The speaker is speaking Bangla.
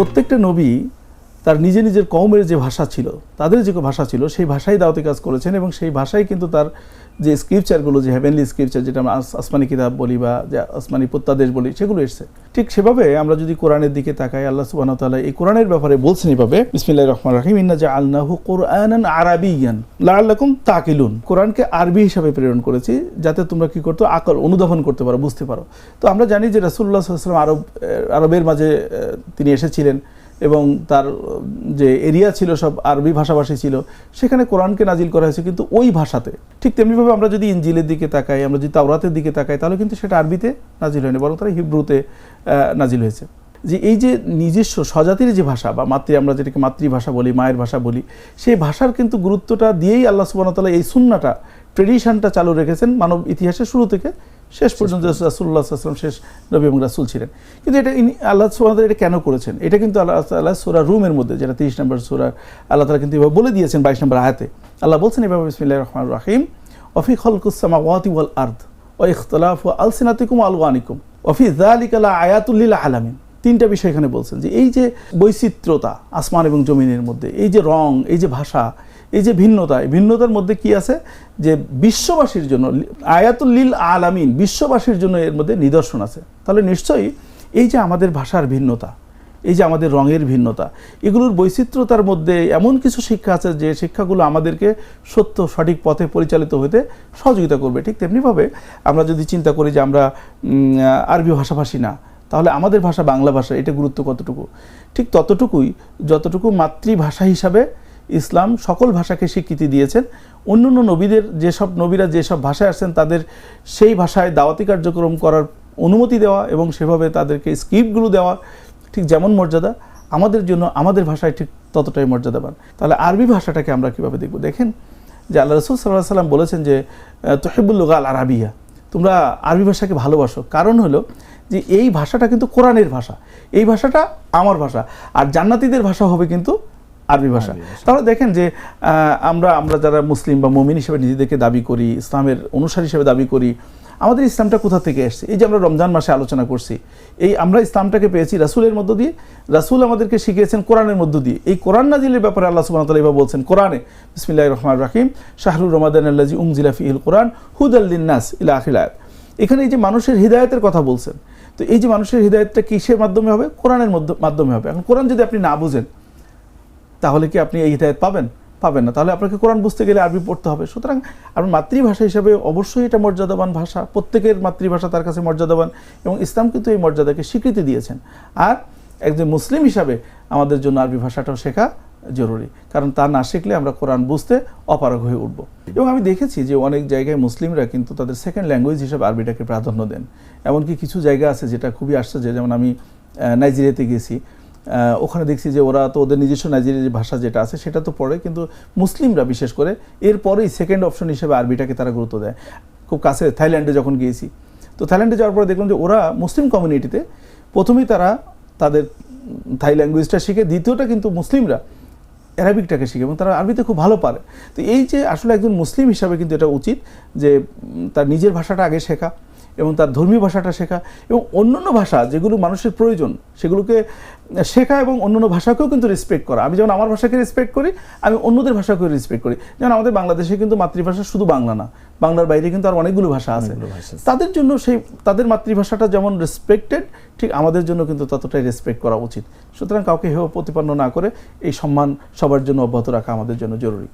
প্রত্যেকটা নবী তার নিজের কওমের যে ভাষা ছিল, তাদের যে ভাষা ছিল, সেই ভাষাই দাওয়াতি কাজ করেছেন এবং সেই ভাষাই কিন্তু তার যে স্ক্রিপচারগুলো, যে হেভেনলি স্ক্রিপচার, যেটা আমরা আসমানি কিতাব বলি বা যে আসমানি প্রত্যাদেশ বলি, সেগুলো এসছে। ঠিক সেভাবে আমরা যদি কোরআনের দিকে তাকাই, আল্লাহ সুবহানাহু ওয়া তাআলা এই কোরআনের ব্যাপারে বলছেন এভাবে, বিসমিল্লাহির রহমানির রহিম, ইন্না জাআলনাহু কুরআনান আরাবিয়্যান লাআল্লাকুম তাকিলুন। কোরআনকে আরবি হিসাবে প্রেরণ করেছি যাতে তোমরা কি করতে, আকল, অনুধাবন করতে পারো, বুঝতে পারো। তো আমরা জানি যে রাসূলুল্লাহ সাল্লাল্লাহু আলাইহি ওয়াসাল্লাম আরবের মাঝে তিনি এসেছিলেন এবং তার যে এরিয়া ছিল সব আরবি ভাষাভাষী ছিল, সেখানে কোরআনকে নাজিল করা হয়েছে কিন্তু ওই ভাষাতে। ঠিক তেমনিভাবে আমরা যদি ইনজিলের দিকে তাকাই, আমরা যদি তাওরাতের দিকে তাকাই, তাহলে কিন্তু সেটা আরবিতে নাজিল হয়নি, বরং তারা হিব্রুতে নাজিল হয়েছে। যে এই যে নিজস্ব স্বজাতির যে ভাষা বা আমরা যেটাকে মাতৃভাষা বলি, মায়ের ভাষা বলি, সেই ভাষার কিন্তু গুরুত্বটা দিয়েই আল্লাহ সুবহানাহু ওয়া তাআলা এই সুন্নাহটা, ট্রেডিশনটা চালু রেখেছেন মানব ইতিহাসের শুরু থেকে শেষ পর্যন্ত। রাসূলুল্লাহ সাল্লাল্লাহু আলাইহি ওয়াসাল্লাম শেষ নবী এবং রাসূল ছিলেন। কিন্তু এটা আল্লাহ সুবহানাহু ওয়া তাআলা এটা কেন করেছেন? এটা কিন্তু আল্লাহ তাআলা সূরা রুমের মধ্যে, যেটা 30 নম্বর সূরা, আল্লাহ তাআলা কিন্তু এভাবে বলে দিয়েছেন 22 নম্বর আয়াতে। আল্লাহ বলছেন এভাবে, বিসমিল্লাহির রহমানির রহিম, ওয়া ফি খালকিস সামাওয়াতি ওয়াল আরদ ওয়া ইখতিলাফু আলসিনাতিকুম ওয়া আলওয়ানিকুম ওয়া ফি যালিকা লাআয়াতুল লিল আলামিন। তিনটা বিষয় এখানে বলছেন, যে এই যে বৈচিত্র্যতা আসমান এবং জমিনের মধ্যে, এই যে রং, এই যে ভাষা, এই যে ভিন্নতা, এই ভিন্নতার মধ্যে কি আছে, যে বিশ্ববাসীর জন্য আয়াতুল লিল আলামিন, বিশ্ববাসীর জন্য এর মধ্যে নিদর্শন আছে। তাহলে নিশ্চয়ই এই যে আমাদের ভাষার ভিন্নতা, এই যে আমাদের রঙের ভিন্নতা, এগুলোর বৈচিত্র্যতার মধ্যে এমন কিছু শিক্ষা আছে যে শিক্ষাগুলো আমাদেরকে সত্য সঠিক পথে পরিচালিত হতে সহযোগিতা করবে। ঠিক তেমনিভাবে আমরা যদি চিন্তা করি যে আমরা আরবি ভাষাভাষী না, তাহলে আমাদের ভাষা বাংলা ভাষা, এটা গুরুত্ব কতটুকু? ঠিক ততটুকুই যতটুকু মাতৃভাষা হিসাবে ইসলাম সকল ভাষাকে স্বীকৃতি দিয়েছেন। অন্য নবীদের নবীরা যেসব ভাষায় আসছেন তাদের সেই ভাষায় দাওয়াতি কার্যক্রম করার অনুমতি দেওয়া এবং সেভাবে তাদেরকে স্ক্রিপ্টগুলো দেওয়া ঠিক যেমন মর্যাদা, আমাদের জন্য আমাদের ভাষায় ঠিক ততটাই মর্যাদাবান। তাহলে আরবি ভাষাটাকে আমরা কীভাবে দেখব? দেখেন যে আল্লাহ রাসূল সাল্লাল্লাহু আলাইহি ওয়াসাল্লাম বলেছেন যে তুহিব্বুল লুগা আল আরাবিয়া, তোমরা আরবি ভাষাকে ভালোবাসো। কারণ হলো যে এই ভাষাটা কিন্তু কোরআনের ভাষা, এই ভাষাটা আমার ভাষা, আর জান্নাতীদের ভাষা হবে কিন্তু আরবি ভাষা। তাহলে দেখেন যে আমরা যারা মুসলিম বা মুমিন হিসেবে নিজেদেরকে দাবি করি, ইসলামের অনুসারী হিসেবে দাবি করি, আমাদের ইসলামটা কোথা থেকে এসছে? এই যে আমরা রমজান মাসে আলোচনা করছি, এই আমরা ইসলামটাকে পেয়েছি রাসূলের মধ্য দিয়ে, রাসূল আমাদেরকে শিখিয়েছেন কোরআনের মধ্য দিয়ে। এই কোরআন নাজিলের ব্যাপারে আল্লাহ সুবহানাহু ওয়া তাআলা এভাবে বলছেন কোরআনে, বিসমিল্লাহির রহমানির রহিম, শাহরুর রমাদানাল্লাযী উনজিলা ফীহিল কুরআন হুদাল লিন-নাস ইলা আখির আয়াত। এখানে এই যে মানুষের হিদায়াতের কথা বলছেন, তো এই যে মানুষের হিদায়াতটা কিসের মাধ্যমে হবে? কোরআনের মাধ্যমে হবে। এখন কোরআন যদি আপনি না বুঝেন, তাহলে কি আপনি এই হিদায়াত পাবেন? পাবেন না। তাহলে আপনাকে কোরআন বুঝতে গেলে আরবি পড়তে হবে। সুতরাং আপনার মাতৃভাষা হিসাবে অবশ্যই এটা মর্যাদাবান ভাষা, প্রত্যেকের মাতৃভাষা তার কাছে মর্যাদাবান, এবং ইসলাম কিন্তু এই মর্যাদাকে স্বীকৃতি দিয়েছেন। আর একজন মুসলিম হিসাবে আমাদের জন্য আরবি ভাষাটাও শেখা জরুরি, কারণ তা না শিখলে আমরা কোরআন বুঝতে অপারগ হয়ে উঠব। এবং আমি দেখেছি যে অনেক জায়গায় মুসলিমরা কিন্তু তাদের সেকেন্ড ল্যাঙ্গুয়েজ হিসাবে আরবিটাকে প্রাধান্য দেন। এমনকি কিছু জায়গা আছে যেটা খুবই আশ্চর্য, যেমন আমি নাইজেরিয়াতে গেছি, ওখানে দেখছি যে ওরা তো ওদের নিজস্ব নাইজেরিয়ার ভাষা যেটা আছে সেটা তো পড়ে, কিন্তু মুসলিমরা বিশেষ করে এরপরেই সেকেন্ড অপশন হিসেবে আরবিটাকে তারা গুরুত্ব দেয়। খুব কাছে থাইল্যান্ডে যখন গিয়েছি, তো থাইল্যান্ডে যাওয়ার পরে দেখলাম যে ওরা মুসলিম কমিউনিটিতে প্রথমেই তারা তাদের থাই ল্যাঙ্গুয়েজটা শিখে, দ্বিতীয়টা কিন্তু মুসলিমরা অ্যারাবিকটাকে শিখে এবং তারা আরবিতে খুব ভালো পারে। তো এই যে আসলে একজন মুসলিম হিসাবে কিন্তু এটা উচিত যে তার নিজের ভাষাটা আগে শেখা এবং তার ধর্মীয় ভাষাটা শেখা, এবং অন্যান্য ভাষা যেগুলো মানুষের প্রয়োজন সেগুলোকে শেখা, এবং অন্যান্য ভাষাকেও কিন্তু রেসপেক্ট করা। আমি যেমন আমার ভাষাকে রেসপেক্ট করি, আমি অন্যদের ভাষাকেও রেসপেক্ট করি। যেমন আমাদের বাংলাদেশে কিন্তু মাতৃভাষা শুধু বাংলা না, বাংলার বাইরে কিন্তু আর অনেকগুলো ভাষা আছে। তাদের জন্য তাদের মাতৃভাষাটা যেমন রেসপেক্টেড, ঠিক আমাদের জন্য কিন্তু ততটাই রেসপেক্ট করা উচিত। সুতরাং কাউকে হেয় প্রতিপন্ন না করে এই সম্মান সবার জন্য অব্যাহত রাখা আমাদের জন্য জরুরি।